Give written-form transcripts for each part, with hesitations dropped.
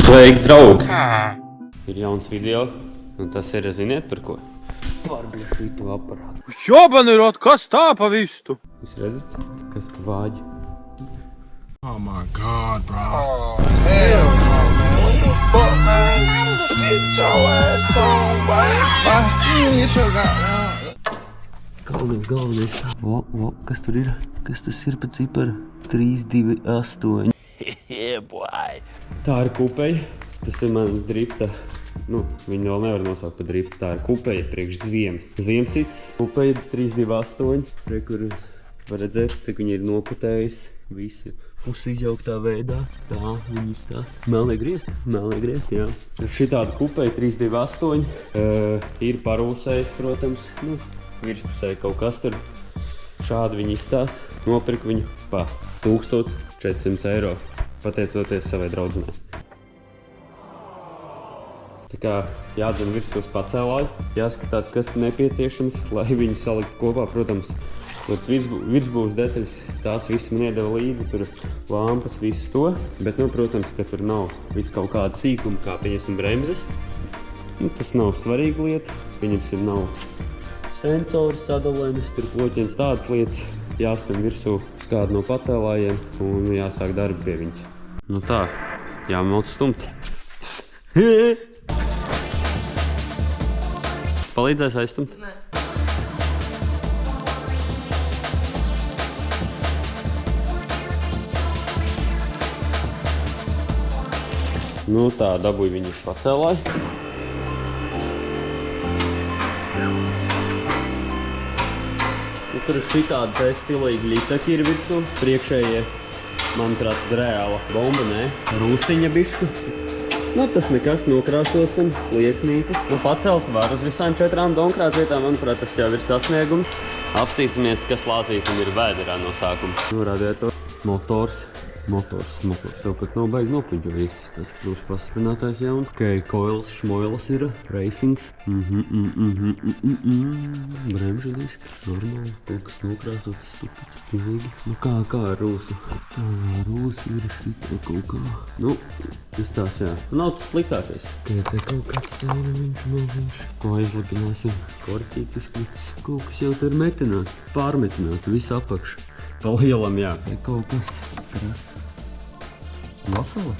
Sveiki, draugi! Ir jauns video, un tas ir, ziniet, par ko? Pārbļa šītu aparātu. Jobanirot, kas tā pa vistu? Jūs redzat, kas pa vāģi? Oh my god, bro. Oh, hell no, man. What the fuck, man? Get your ass on, boy. Get your goddamn. Galvenais. Kas tur ir? Kas tas ir pa ciparu? 3, 2, 8. Yeah, boy. Tā ir kupeja. Tas ir mans drifta. Viņu vēl nevar nosaukt par driftu. Tā ir kupeja priekš ziemas. Ziemsits. Kupeja 3, 2, 8. Re, kur var redzēt, cik viņi ir noputējusi. Visi pusi izjauktā veidā. Tā, viņi izstās. Melnie griezt, jā. Šitāda kupeja 3, 2, 8. Ir parūsējis, protams. Virspusē kaut kas tur. Šādi viņi izstās. Nopirku viņu pa 1400 eiro, pateicoties savai draudzenei. Tā kā jādzen virsū uz pacēlāju, jāskatās, kas ir nepieciešams, lai viņu saliktu kopā. Protams, virsbūves detaļas, tās visi man iedeva līdzi, tur lampas, visu to. Bet, protams, ka tur nav viss kaut kāda sīkuma, kā pieņemsim bremzes. Tas nav svarīga lieta, pieņemsim nav sensori, sadalēnis, tur ploķienas, tādas lietas. Jāstam virsū uz kādu no pacēlājiem un jāsāk darbi pie viņas. Tā, jāmelc stumt. Palīdzēs aizstumt? Nē. Tā, dabūju viņu pacēlāju. Tur ir šitāda stilīga ļitaki ir virsū. Priekšējie, manuprāt, reāla bomba, nē. Rūstiņa bišku. Tas nekas, nokrāsosim, slieksnītes. Pacelt var uz visām 4 donkrāt vietām, manuprāt, tas jau ir sasniegums. Apstīsimies, kas lācītam ir vēderā no sākuma. Radiator, motors jau pat nav baigi nopuņķojies. Tas kļūst pastiprinātājs jauns. Koils, šmoilas ir, racings. Bremžu diski, normāli. Kaut kas nokrāsots, stupid, stilīgi. Kā ar rūsu? Tā rūsa ir šitā kaut kā. Tas jā. Nav tas sliktākais. Te kaut kāds cauriņš maziņš. Ko aizlipināsim? Korķītis klits. Kaut kas jau tur metināts, pārmetināts, visu apakš. Pa lielam, jā. Te kaut kas Vasala?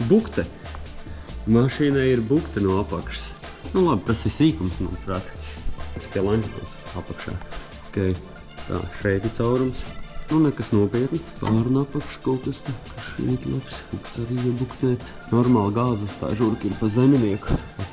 Bukte. Mašīnai ir bukte no apakšas. Labi, tas ir sīkums, manuprāt. Tikai lančkos apakšā. Tā, šeit ir caurums. Nekas nopietns. Pār un apakš kaut kas tā. Šeit labs. Kaut kas arī iebuktēts. Normāli gāzes tā žurka ir pa zeminieku.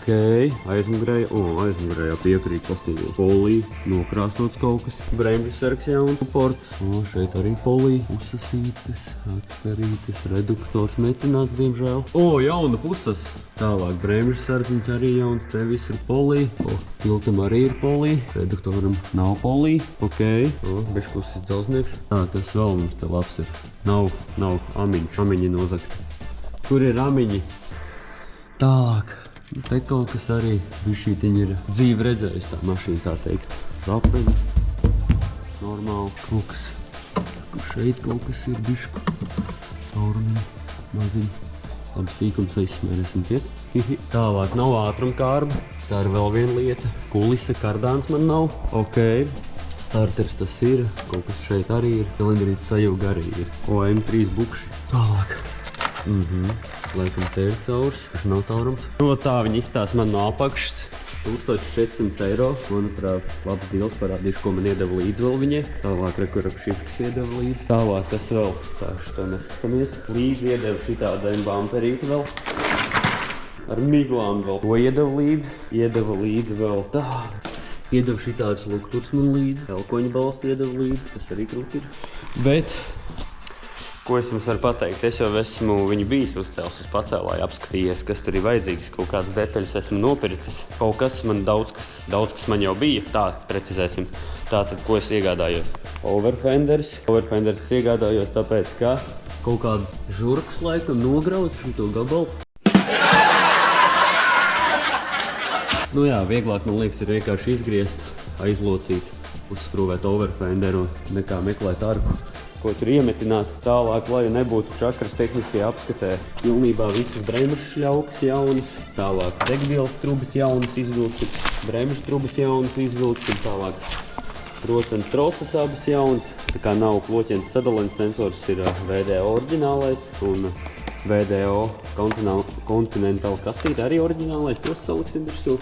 Aizmugurējā piekrīt pastīvies. Polī, nokrāsots kaut kas. Bremžu sargs jauns. Ports. Šeit arī polī. Pusasītes, atsperītes, reduktors metināts, diemžēl. Jauna pusas. Tālāk bremžu sargiņš arī jauns. Te viss ir polī. Tiltam arī ir polī. Reduktoram nav polī. Beškusis dzelznieks. Tas vēl mums te labs ir. Nav amiņi nozakt. Kur ir amiņi? Tālāk. Te kaut kas arī bišķītiņi ir dzīvi redzējis tā mašīna, tā teikt. Zapeļi. Normāli. Kaut kas. Šeit kaut kas ir bišku. Caurumi. Maziņi. Labi, sīkums aizsmērēsim ciet. Tālāk nav ātrumkārba. Tā ir vēl viena lieta. Kulisa, kardāns man nav. Starters tas ir. Kaut kas šeit arī ir. Cilindrītes sajūga arī ir. M3 bukši. Tālāk. Laikam te ir caurs. Kas nav caurums. Tā viņi izstās man no apakšas. 1400 eiro. Manuprāt, labs dīls, parādīšu, ko man iedeva līdzi vēl viņai. Tālāk rekur ap šifiks iedeva līdzi. Tālāk tas vēl. Tā šito neskatāmies. Līdzi iedeva šitāda bamperīti vēl. Ar miglām vēl. To iedeva līdzi. Iedeva līdzi vēl tā. Iedeva šitādas lukturs man līdzi. Elkoņa balstu iedeva līdzi. Tas arī krūt ir. Bet ko es jums varu pateikt? Es jau esmu viņu bijis uzcēlis uz pacēlāju, apskatījies, kas tur ir vajadzīgs. Kaut kādas detaļas esmu nopircis. Kaut kas man daudz kas man jau bija. Tā, precizēsim. Tātad, ko es iegādājos? Overfenders. Overfenders iegādājos tāpēc, ka kaut kāda žurkas laikam nograuz šito gabalu. Vieglāk, man liekas, ir vienkārši izgriezt, aizlocīt, uzskrūvēt overfenderu nekā meklēt arku. ko tur iemetināt tālāk, lai nebūtu čakras tehniskajā apskatē. Pilnībā visas bremžu šļaukas jaunas, tālāk degvielas trubas jaunas izvilktas, bremžu trubas jaunas izvilktas, tālāk procents trosas abas jaunas. Tā kā nav kloķens sadalens sensors, ir VDO oriģinālais un VDO Continental kastīte arī oriģinālais, tos saliksim virsū.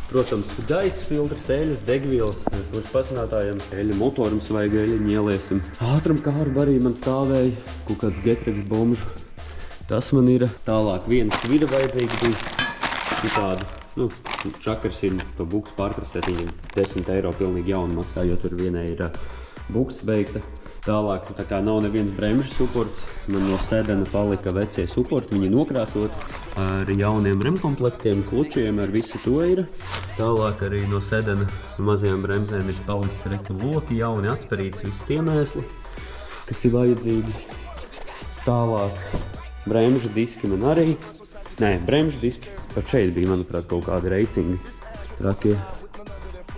Protams, gaisa filtrs, eļas, degvielas, kurš patinātājiem eļu motoram svaiga eļiņu ieliesim. Ātrumkārba arī man stāvēja, kaut kāds Getreks bomžu. Tas man ir tālāk viena svira vajadzīga bija tāda. Čakars ir to buks pārkrasēt, viņam 10 eiro pilnīgi jaunu maksā, jo tur vienai ir buks beigta. Tālāk, tā kā nav neviens bremžu suports, man no sedena palika vecie suporti, viņi nokrāsot ar jauniem remkomplektiem, klučiem, ar visu to ir. Tālāk arī no sedena mazajām bremzēm ir palicis rektu loki, jauni atsperīts, visi tie mēsli, kas ir vajadzīgi. Tālāk bremžu diski man arī, bremžu diski, pat šeit bija, manuprāt, kaut kādi reisingi trakie.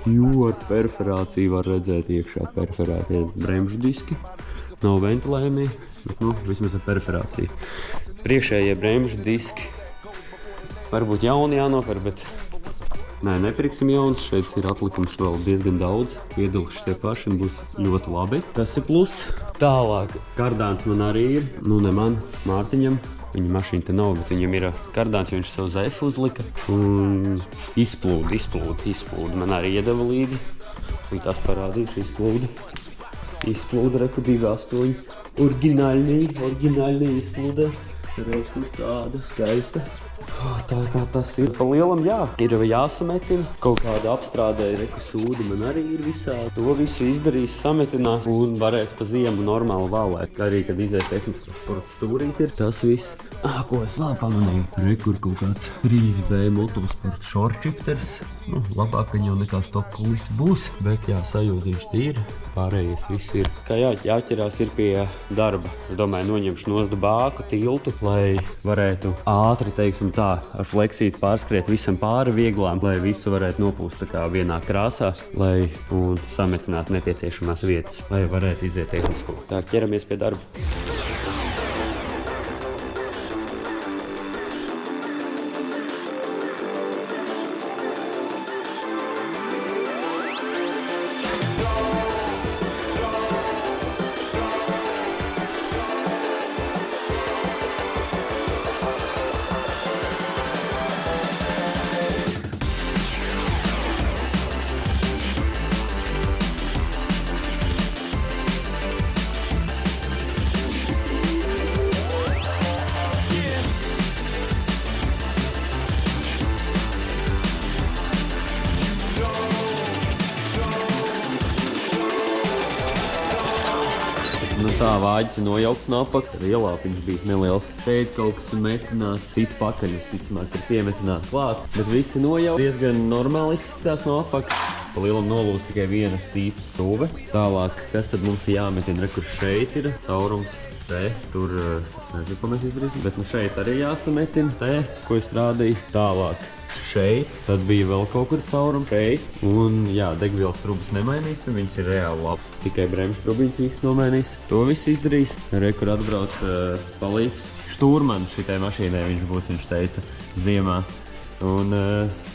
Jo ar perforāciju var redzēt iekšā perforētie bremžu diski. Nav ventilējumi, bet vismaz ar perforāciju. Priekšējie bremžu diski varbūt jauni jānopēr, bet nepirksim jauns. Šeit ir atlikums vēl diezgan daudz. Iedilkši tie paši un būs ļoti labi. Tas ir plus. Tālāk kardāns man arī ir. Ne man, Mārtiņam. Viņa mašīna te nav, bet viņam ir kardāns, jo viņš savu ZF uzlika. Un izplūdi. Man arī iedeva līdzi. Viņi tās parādījuši, izplūda reku 2.8. Oriģināļnī izplūda. Reku tāda skaista. Tā kā tas ir pa lielam, ir jāsametina. Kaut kāda apstrādē reku sūdi man arī ir visādi. To visu izdarīs, sametinās un varēs pa ziemu normāli valēt. Arī, kad izies tehniskas sporta stūrīt ir tas viss. Ko es vēl pamanīju? Rekur kaut kāds 3B motosporta shortshifters. Labāk viņu nekā stop kulis būs, bet sajūdzīši ir. Pārējais viss ir. Kā jāķerās ir pie darba. Es domāju, noņemšu nost bāku, tiltu, lai varētu ātri, teiksim tā, ar fleksīti pārskriet visam pāri vieglām, lai visu varētu nopūst tā kā vienā krāsā, lai un sametināt nepieciešamās vietas, lai varētu iziet tehnisko. Tā, ķeramies pie darba. Tā vāģis ir nojaukts no apakš, ar ielāpiņš bija neliels. Šeit kaut kas ir metināts, cita pakaļ, visticamāk, ir piemetināts klāt. Bet visi nojaukt diezgan normāli izskatās no apakš. Pa lielam nolūst tikai viena stīpa suve. Tālāk, kas tad mums jāmetina? Kur šeit ir caurums. Te, tur, nezinu, ko mēs izdarīsim, bet šeit arī jāsametina. Te, ko es rādīju. Tālāk. Šeit, tad bija vēl kaut kur caurums šeit, un degvielas trubas nemainīsim, viņas ir reāli labi. Tikai bremžu trubiņas viss nomainīs. To viss izdarīs. Kur atbrauc palīgs. Štūrmans šitai mašīnai viņš teica, ziemā. Un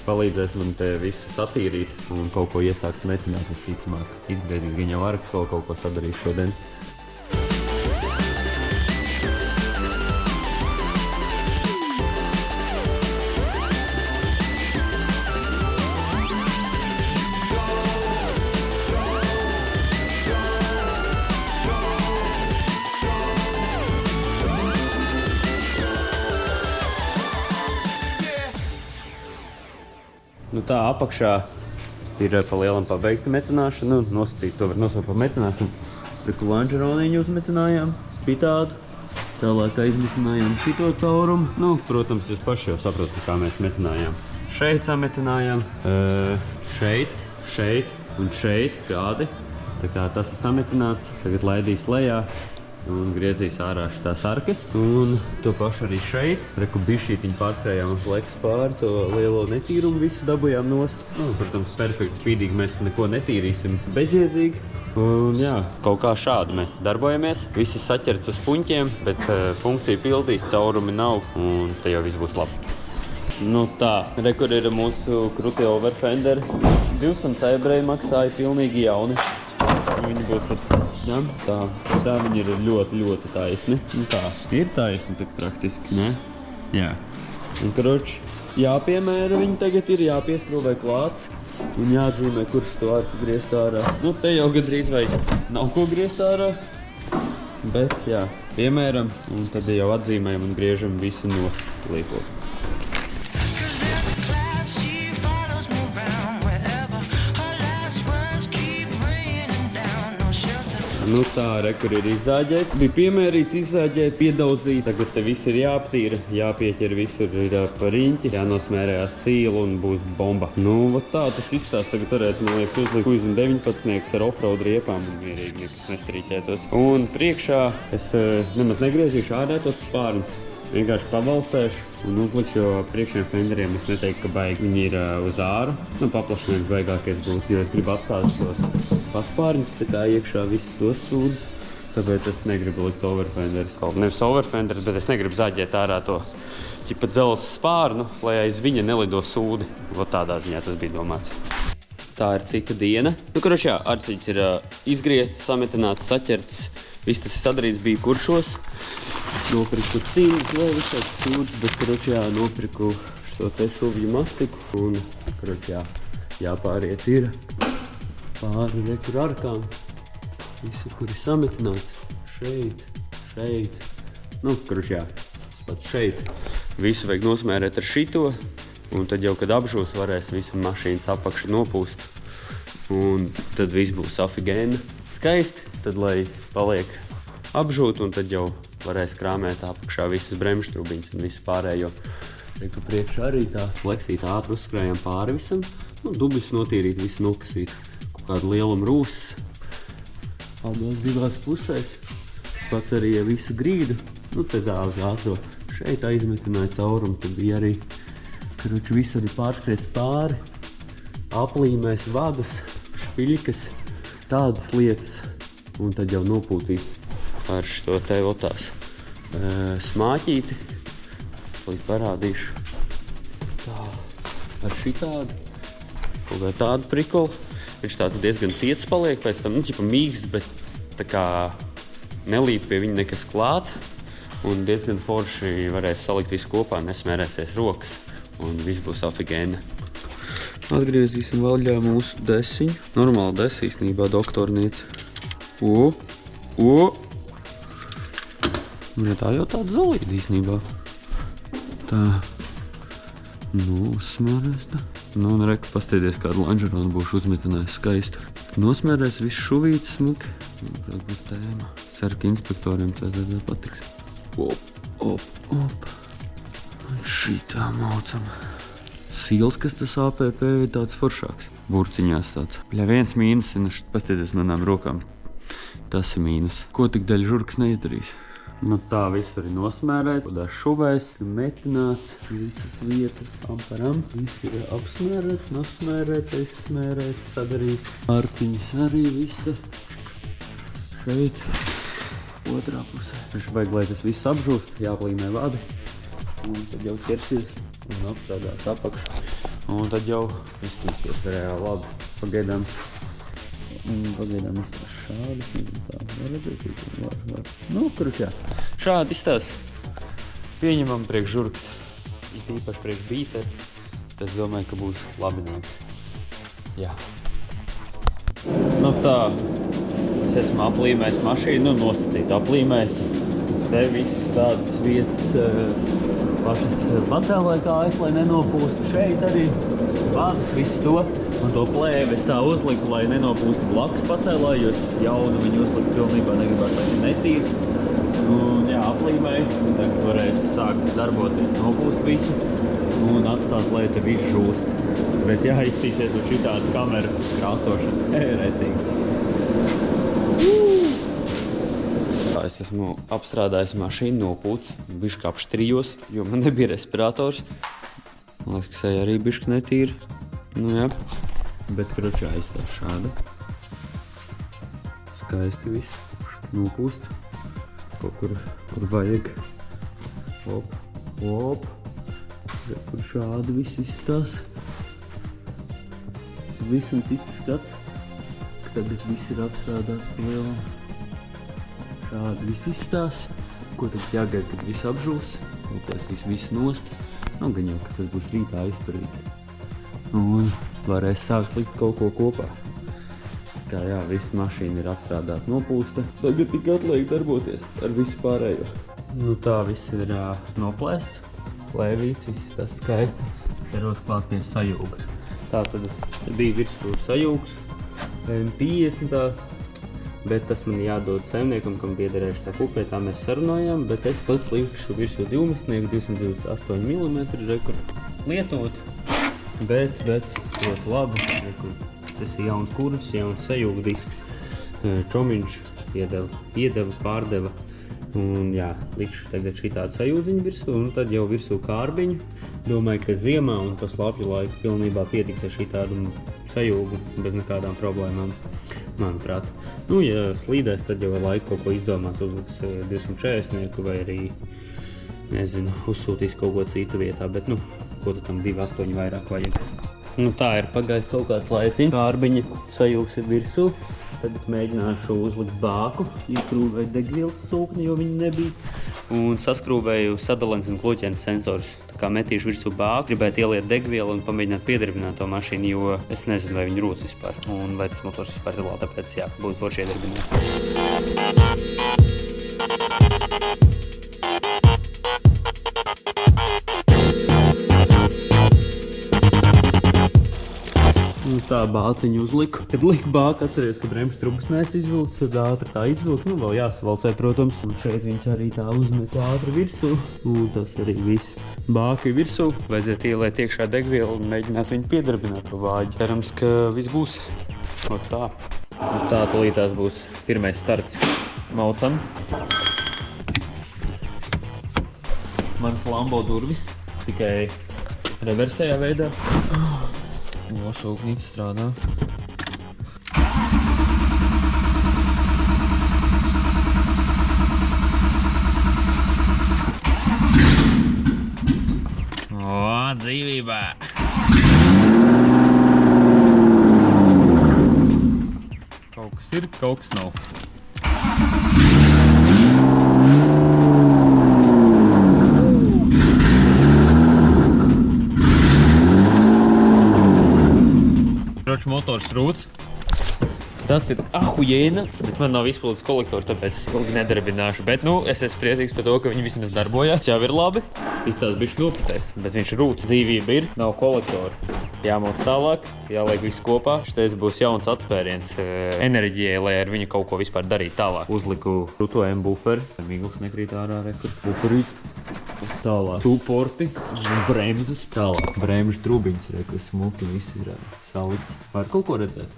palīdzēs man te visu satīrīt un kaut ko iesāks metināt, visticamāk. Izgriezīs viņa varkas, vēl kaut ko sadarīs šodien. Tā apakšā ir pa lielam pabeigta metināšana, nosacīt to var nosaukt par metināšanu. Reku lanžeroniņu uzmetinājām, bija tādu, tālāk izmetinājām šito caurumu. Protams, jūs paši jau saprotat, kā mēs metinājām. Šeit sametinājām, šeit un šeit kādi. Tā kā tas ir sametināts, tagad laidīs lejā. un griezīs ārā šitās arkas. Un to pašu arī šeit. Reku bišķītiņu pārskrējām fleks pāri, to lielo netīrumu visu dabujām nost. Protams, perfekti spīdīgi mēs neko netīrīsim bezjēdzīgi. Un jā, kaut kā šādi mēs darbojamies. Visi saķerts uz puņķiem, bet funkcija pildīs, caurumi nav, un te jau viss būs labi. Nu tā, rekur ir mūsu krutie overfenderi. 200 ebreji maksāja pilnīgi jauni. Viņi būs ja, tā viņi ir ļoti, ļoti taisni. Un tā, ir taisni tak praktiski, ne? Jā. Un kroči, jāpiemēra viņi tagad ir, jāpieskrūvē klāt. Un jāatzīmē, kurš to arku griezt ārā. Nu, te jau gadrīz vai nav ko griezt ārā. Bet, jā, piemēram, un tad jau atzīmējam un griežam visu nost līpot. Nu tā, rekur ir izzāģēt. Bija piemērīts, izzāģēts, iedauzīt. Tagad te viss ir jāaptīra, jāpieķer visur ir pa riņķi, jānosmērējās sīla un būs bomba. Nu, vat tā tas izstās. Tagad varētu, man liekas, uzlikt kuizim 19 ar offroad riepām un mierīgi nekas nestrīķētos. Un priekšā es nemaz negriezīšu ārā tos spārnus. Vienkārši pavalsēšu un uzlikšu, jo priekšējiem fenderiem es neteiktu, ka baigi viņi ir uz āru. Nu, paplašinājums baigākais būtu, jo es gribu atstāt tos paspārņus, tā kā iekšā visus tos sūdus. Tāpēc es negribu likt overfenderis. Nevis overfenderis, bet es negribu zāģēt ārā to ķipa dzelzs spārnu, lai aiz viņa nelido sūdi. Vot tādā ziņā tas bija domāts. Tā ir cita diena. Nu, karoči, jā, arciņas ir izgriezts, sametināts, saķerts. Viss tas sadarīts bija kuršos. Nopirku cīņas, vēl visāds sūds, bet, karoči, jā, nopirku šo te šuvju mastiku. Un, karoči, jā, jāpāriet ir pāri rekur arkām. Visi, kur ir sametināts. Šeit, šeit. Nu, karoči, jā, pat šeit. Visu vajag nosmērēt ar šito. Un tad jau, kad apžūs, varēs visu mašīnas apakšu nopūst. Un tad viss būs afigēna. Skaisti, tad lai paliek apžūt, un tad jau varēs krāmēt apakšā visas bremžtrubiņas un visu pārējo. Reku priekšā arī tā fleksīt ātri uzskrējām pāri visam. Nu, dubļus notīrīt, visu nokasīt. Kaut kādu lielumu rūsas. Abās divās pusēs. Es pats arī visu grīdu. Nu, te tā uz ātro. Šeit aizmetināja caurumu, tad bija arī, karoči, visu arī pārskrēts pāri. Aplīmēs vadus, špiļkas, tādas lietas. Un tad jau nopūtīs ar šo te otās smāķīti. Līdz parādīšu. Tā, ar šitādu. Kaut kā tādu prikolu. Viņš tāds diezgan ciets paliek pēc tam, nu, ķipa mīgs, bet tā kā nelīp pie viņa nekas klāt. Un diezgan forši varēs salikt visu kopā, nesmērēsies rokas. Un viss būs afigēna. Atgriezīsim vaļā mūsu desiņu. Normāli desi īstenībā doktornīca. Ja tā jau tāda zolīda īstenībā. Tā. Nu, uzsmērēs tā. Nu, un reku pasteidies, kādu lanžeronu būšu uzmetinājis skaistu. Tad nosmērēs visu šuvītes smuki. Kāda būs tēma. Ceru, ka inspektoriem tad patiks. Op. Un šitā maucam. Sīls, kas tas APP ir tāds foršāks. Burciņās tāds. Bļa, viens mīnus, pasteidies manām rokām. Tas ir mīnus. Ko tik daļa žurkas neizdarīs? Nu tā viss arī nosmērēt. Kodās šuvēs, metināts, visas vietas amparam. Viss ir apsmērēts, nosmērēts, aizsmērēts, sadarīts. Arciņas arī viss te. Šeit. Otrā pusē. Viņš vajag, lai tas viss apžūst, jāplīmē vadi. Un tad jau ķersies un apstādās apakšu. Un tad jau iztīsies reāli labi. Pagaidām izstās šādi. Tā var redzēt, var. Nu, kruķā. Šādi izstās. Pieņemam priekš žurkas. It īpaši priekš bīteri. Es domāju, ka būs labināts. Jā. Nu tā. Es esmu aplīmējis mašīnu, nosacīt aplīmējis. Te viss tādas vietas pašas pacēlēja kājas, lai nenopūstu šeit arī. Vādus, visu to. Un to plēvi es tā uzliku, lai nenopūstu blakus pacēlāju, jo es jaunu viņu uzliku pilnībā negribētu, lai viņi netīrs. Un jā, aplīmēju. Tagad varēs sākt darboties, nopūst visu un atstāt, lai te viss žūst. Bet jā, iztīsies uz šitādu kameru krāsošanas. Rēcīgi. Es esmu apstrādājis mašīnu nopūts, bišķi apštrijos, jo man nebija respirators. Man liekas, ka seja arī bišķi netīra. Nu jā, bet kročā izstāv šāda. Skaisti viss, nopūsts. Kaut kur vajag. Hop, hop. Kur šādi viss izstās. Visam cits skats. Tagad viss ir apstrādāts pa lielam. Šādi viss izstās. Ko tad jāgaida, kad viss apžūs? Noplēsīs visu nost. Nu, gan jau, ka tas būs rītā izparīt. Un varēs sākt likt kaut ko kopā. Kā jā, visa mašīna ir apstrādāta nopūsta. Tagad tik atliek darboties ar visu pārējo. Nu tā viss ir noplēsts. Lēvīts, viss tas skaisti. Ķeros klāt pie sajūga. Tā tad bija virsū sajūgs. 50 tā. Bet tas man jādod saimniekam, kam piederējuši tā kupē, tā mēs sarunājām, bet es pats likšu virsū 12, 228 mm rekordu lietot, bet ļoti labi, tas ir jauns kurvs, jauns sajūga disks, čomiņš iedeva, pārdeva, un jā, likšu tagad šitādu sajūziņu virsū, un tad jau virsū kārbiņu, domāju, ka ziemā un pa slapju laiku pilnībā pietiks ar šitādu sajūgu bez nekādām problēmām, manuprāt. Nu, ja slīdēs, tad jau ar laiku kaut ko izdomās, uzliks 240 vai arī, nezinu, uzsūtīs kaut ko citu vietā, bet, nu, ko tad tam 2.8 vairāk vajag. Nu, tā ir pagājis kaut kāds laiciņš. Kārbiņa sajūgs ir virsū. Tad mēģināšu uzlikt bāku, izskrūvēju degvielas sūkni, jo viņi nebija. Un saskrūvēju sadalens un kluķenes sensors. Tā kā metīšu virsū bāku, gribētu ieliet degvielu un pamēģināt piedarbināt to mašīnu, jo es nezinu, vai viņi rūc vispār. Un vai tas motors vispār zilā, tāpēc jā, būtu forši iedarbināt. Nu, tā bāciņu uzliku. Kad liku bāku, atceries, ka bremžu trubas neesmu izvilcis, tad ātri tā izvilku. Nu, vēl jāsavalcē, protams. Un šeit viņas arī tā uzmet ātri virsū. Un tas arī viss. Bāka ir virsū. Vajadzētu ieliet iekšā degvielu un mēģināt viņu piedarbināt to vāģi. Cerams, ka viss būs. No tā. Nu, tā tūlītās būs pirmais starts. Maucam. Mans Lambo durvis. Tikai reversējā veidā. Sūknīca strādā. Dzīvībā! Kaut kas ir, kaut kas nav. Motors rūc. Tas ir ahujēna, bet man nav izpildīts kolektori, tāpēc es ilgi nedarbināšu. Bet, nu, es esmu priecīgs par to, ka viņi vismaz darbojās. Tas jau ir labi. Izstāsts bišķi noputēs, bet viņš rūc. Dzīvība ir, nav kolektori. Jāmauc tālāk, jāliek visu kopā. Šitais būs jauns atspēriens enerģijai, lai ar viņu kaut ko vispār darīt tālāk. Uzliku rutojumu buferi. Migls nekrīt ārā, rekur. Buferīts. Tālāk suporti, bremzes, tālāk bremžu trubiņas, rekur smuki, viss ir salikts. Var kaut ko redzēt?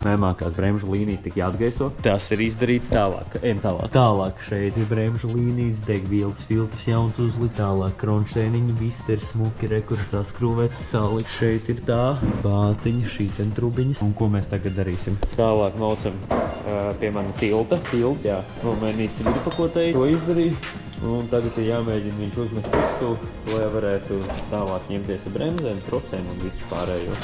Mēmākās bremžu līnijas tik jāatgaiso. Tas ir izdarīts tālāk. Ejam tālāk. Tālāk šeit ir bremžu līnijas, degvielas filtrs jauns uzlikt. Tālāk kronšteiniņi, viss ir smuki, rekur tas skrūvēts salikt. Šeit ir tā bāciņa, šīten trubiņas. Un ko mēs tagad darīsim? Tālāk maucam pie mana tilta. Jā, nomainīsim virpakotēji. To izdarīju. Un tagad ir jāmēģina viņš uzmest visu, lai varētu tālāk ņemties ar bremzēm, trosēm un visu pārējo.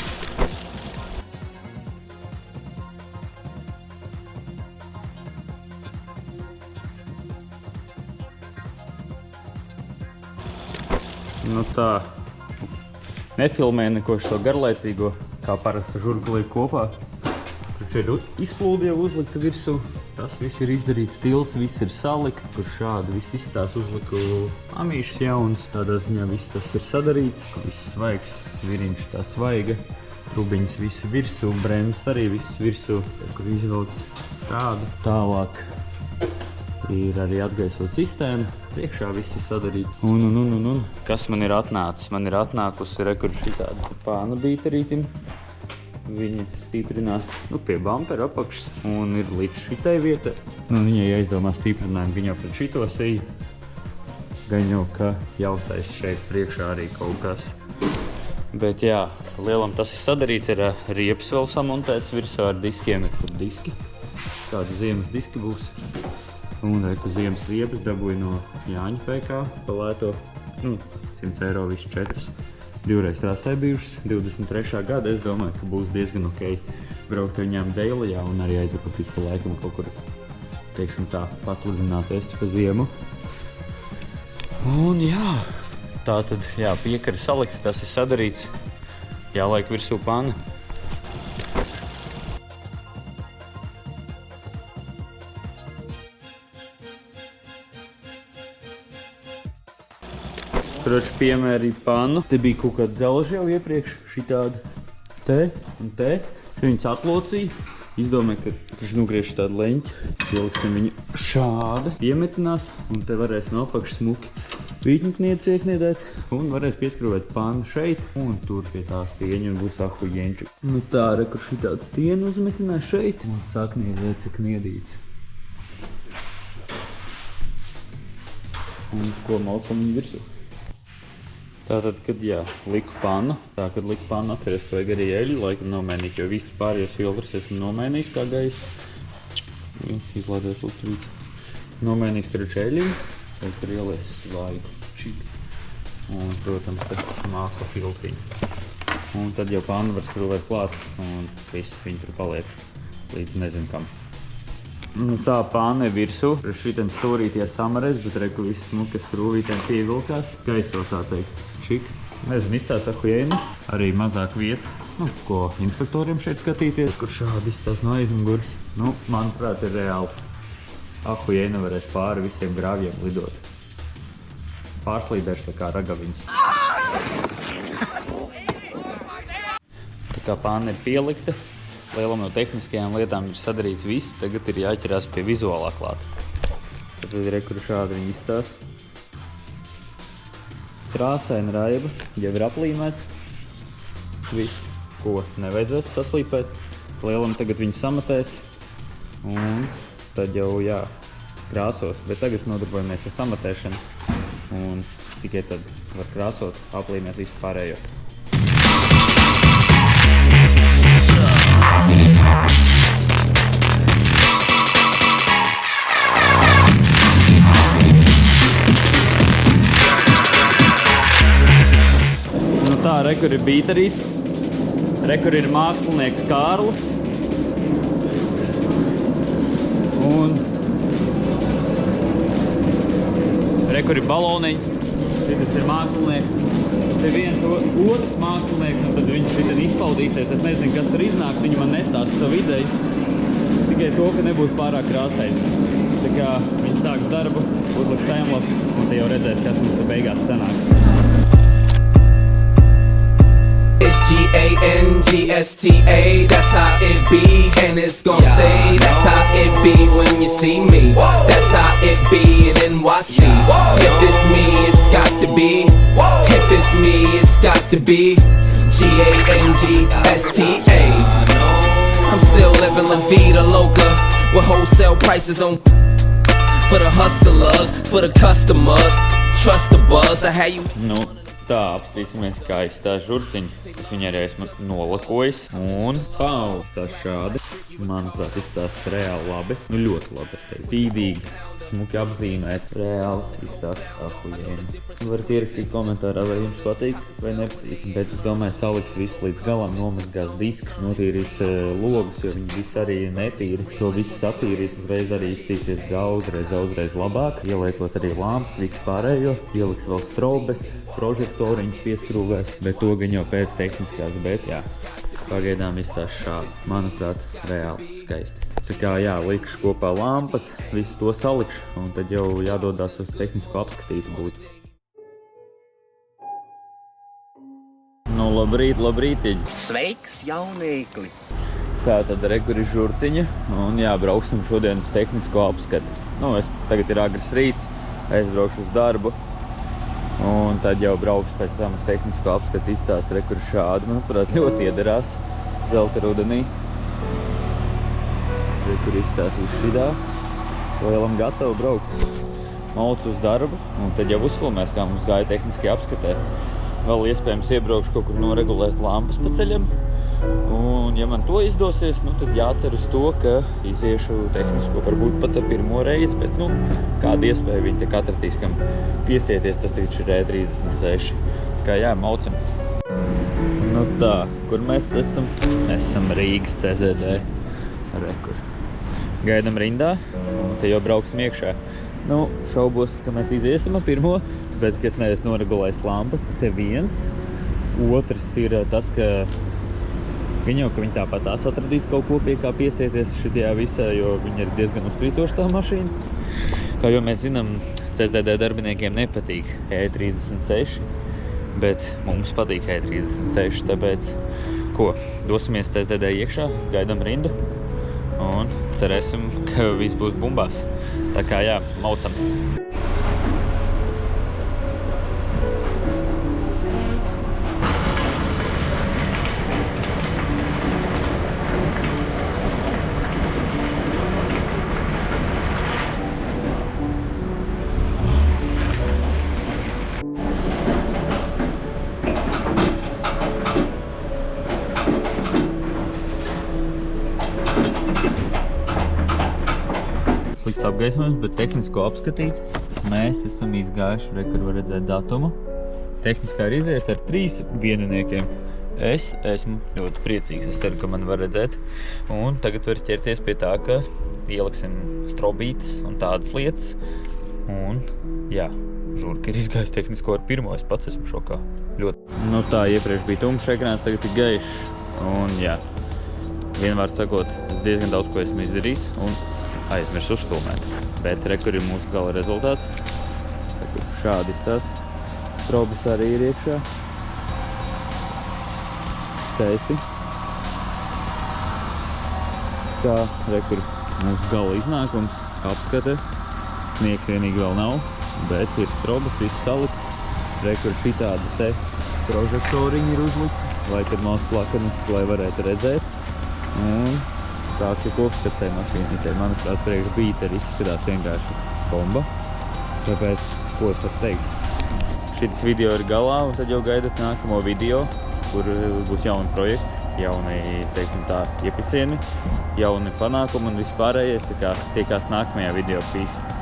Nu tā, nefilmēju neko šo garlaicīgo, kā parasta žurgulī kopā. Kurš ir izplūdi jau uzlikta virsū. Tas viss ir izdarīts tilts, viss ir salikts. Kur šādi viss izstās uzliku amīšas jauns. Tādā ziņā viss tas ir sadarīts. Viss svaigs, sviriņš tā svaiga. Trubiņas visi virsū, bremzes arī viss virsū. Kur izvelc šādu. Tālāk ir arī atgaisot sistēma. Priekšā viss ir sadarīts. Un. Kas man ir atnācis? Man ir atnākusi rekur šitāda pāna bīterītim. Viņi stiprinās pie bumpera apakšas un ir līdz šitai vietai Nu, viņai jāizdomā stiprinājumu, viņa jau pret šito siju. Gan jau, ka jāuztais šeit priekšā arī kaut kas. Bet jā, lielam tas ir sadarīts, ir riepas vēl samontēts virsā ar diskiem, ir tur diski. Kāds ziemas diski būs. Un reku ziemas riepas dabūja no Jāņa PK palēto. 100 eiro visu 4. Divreiz trasē bijušas, 23. gada. Es domāju, ka būs diezgan ok braukt viņām Deilijā un arī aizvakapīt pa laikam kaut kur, teiksim tā, pasludināties pa ziemu. Un jā, tā tad, jā, piekari salikti, tas ir sadarīts. Jālaik virsū panna. Kroči piemērīja pannu. Te bija kaut kāda dzelža jau iepriekš, šitāda te un te. Viņas atlocīja. Izdomāju, ka nogriež tādu leņķi. Ieliksim viņu šādi. Iemetinās un te varēs no apakšas smuki vītņuknieci iekniedēt. Un varēs pieskrūvēt pannu šeit un tur pie tā stieņa un būs ahujeņči. Nu tā, re, kur šitādu stienu uzmetinās šeit. Un sāk niedēt, cik niedīts. Un ko malsam viņu virsū. Tātad, kad jā, liku pannu, atceries, ka vajag arī eļļu, laikam nomainīt, jo visas pārējos filtras esmu nomainījis kā gaisa. Izlādēs lukturīts. Nomainījis karuči eļļu, tad tur ielies svaigu čiki. Un, protams, tad mākla filtriņu. Un tad jau pannu var skrūvēt klāt, un viss viņi tur paliek līdz nezinu kam. Nu tā panna ir virsū, šitien stūrītie samarēs, bet reku viss smukas skrūvītēm pievilkās. Gaisto tā teikt. Čik. Nezinu, izstāsta ahujēni, arī mazāk vieta, ko inspektoriem šeit skatīties, kur šādi izstāsta no aizmugurs. Nu, manuprāt, ir reāli. Ahujēni varēs pāri visiem grāvjiem lidot. Pārslīdēšu tā kā ragaviņas. Tā kā panna ir pielikta, lielam no tehniskajām lietām ir sadarīts viss, tagad ir jāķerās pie vizuālā klāta. Tad ir kur šādi viņi izstāsta. Krāsaina raiba, jau ir aplīmēts. Viss, ko nevajadzēs saslīpēt. Lielam tagad viņi samatēs. Un tad jau, jā, krāsos. Bet tagad nodarbojamies ar samatēšanu. Un tikai tad var krāsot, aplīmēt visu pārējo. Tā, rekur ir bītarīts, rekur ir mākslinieks Kārlis un rekur ir baloniņi, šitas ir mākslinieks, tas ir viens otrs mākslinieks un tad viņš šitien izpaudīsies, es nezinu, kas tur iznāks, viņi man nestāsta savu ideju, tikai to, ka nebūs pārāk krāsains. Tā kā viņi sāks darbu, uzliks timelapse un te jau redzēs, kas mums te beigās sanāks. G-A-N-G-S-T-A, that's how it be, and it's gon' stay, that's how it be when you see me, that's how it be in NYC, if it's me, it's got to be, if it's me, it's got to be, G-A-N-G-S-T-A, I'm still living La Vida Loca, with wholesale prices on, for the hustlers, for the customers, trust the buzz, I had you. Nu, tā, apstīsimies, kā izstās žurciņi. Es viņu arī esmu nolakojis. Un izstās šādi. Manuprāt, izstās reāli labi. Nu, ļoti labi, es teiktu. Tīdīgi, smuki apzīmēt. Reāli izstās ahujēni. Varat ierakstīt komentārā, vai jums patīk vai nepatīk. Bet es domāju, saliks viss līdz galam, nomazgās disks, notīrīs logus, jo viņi visi arī netīri. To viss satīrīs, uzreiz arī iztīsies daudzreiz labāk. Ieliekot arī lampas, visu pārējo. Ieliks vēl strobes, prožektoriņus pieskrūvēs, bet to gan jau pēc tehniskās, bet jā, pagaidām izstās šādi. Manuprāt, reāli skaisti. Tā kā jā, likšu kopā lampas, visu to salikšu, un tad jau jādodās uz tehnisko apskatītu būtu. Nu, labrītiņ. Sveiks, jaunīkli! Tā tad rekur ir žurciņa, un jā, brauksim šodien uz tehnisko apskati. Nu, tagad ir agrs rīts, aizbraukšu uz darbu. Un tad jau brauks pēc tam uz tehnisko apskatu izstāst rekur šādi. Manuprāt, ļoti iederās zelta rudenī. Rekur izstāst uz šidā. Lielam gatavu braukt. Mauc uz darbu, un tad jau uzfilmēs, kā mums gāja tehniski apskatē. Vēl iespējams iebraukšu kaut kur noregulēt lampas pa ceļam. Un, ja man to izdosies, nu, tad jācer uz to, ka iziešu tehnisko varbūt pat ar pirmo reizi, bet, nu, kāda iespēja viņi te atratīs, kam piesieties, tas taču ir E36. Kā jā, maucam. Nu tā, kur mēs esam? Mēs esam Rīgas CZD. Rekur. Gaidam rindā, un te jau brauksim iekšā. Nu, šaubos, ka mēs iziesim ar pirmo, tāpēc, ka es neesmu noregulējis lampas, tas ir viens. Otrs ir tas, ka viņi tāpat tās atradīs kaut ko pie kā piesieties šitajā visā, jo viņi ir diezgan uzkrītoši tā mašīna. Kā jau mēs zinām, CZD darbiniekiem nepatīk E36, bet mums patīk E36, tāpēc, ko, dosimies CZD iekšā, gaidam rindu un cerēsim, ka viss būs bumbās. Tā kā jā, maucam. Slikts apgaismojums, bet tehnisko apskatīt. Mēs esam izgājuši, kur var redzēt datumu. Tehniskā ir iziet ar 3 vieniniekiem. Es esmu ļoti priecīgs, es ceru, ka man var redzēt. Un tagad var ķerties pie tā, ka ieliksim strobītes un tādas lietas. Un jā, Žurka ir izgājis tehnisko ar pirmo, es pats esmu šokā. Ļoti. Nu tā, iepriekš bija tumšs ekrāns, tagad ir gaišs. Un jā, vienvārds sakot, es diezgan daudz ko esmu izdarījis. Un aizmirs uzfilmēt, bet rekur ir mūsu gala rezultāts. Šādi tas strobis arī ir iekšā. Skaisti. Tā, rekur mūsu gala iznākums, apskate. Sniegs vienīgi vēl nav, bet ir strobis, viss salikts. Rekur šitādi te prožektoriņi ir uzlikti, lai kad nav plakanas, lai varētu redzēt. Un tāds ir kopskatē mašīnītē. Manuprāt, priekš bīte arī izskatās vienkārši bomba. Tāpēc, ko es varu teikt? Šitas video ir galā, un tad jau gaidat nākamo video, kur būs jauni projekti, jauni, teiksim tā, iepisieni, jauni panākumi un vispārējais. Tā kā tiekās nākamajā video. Peace!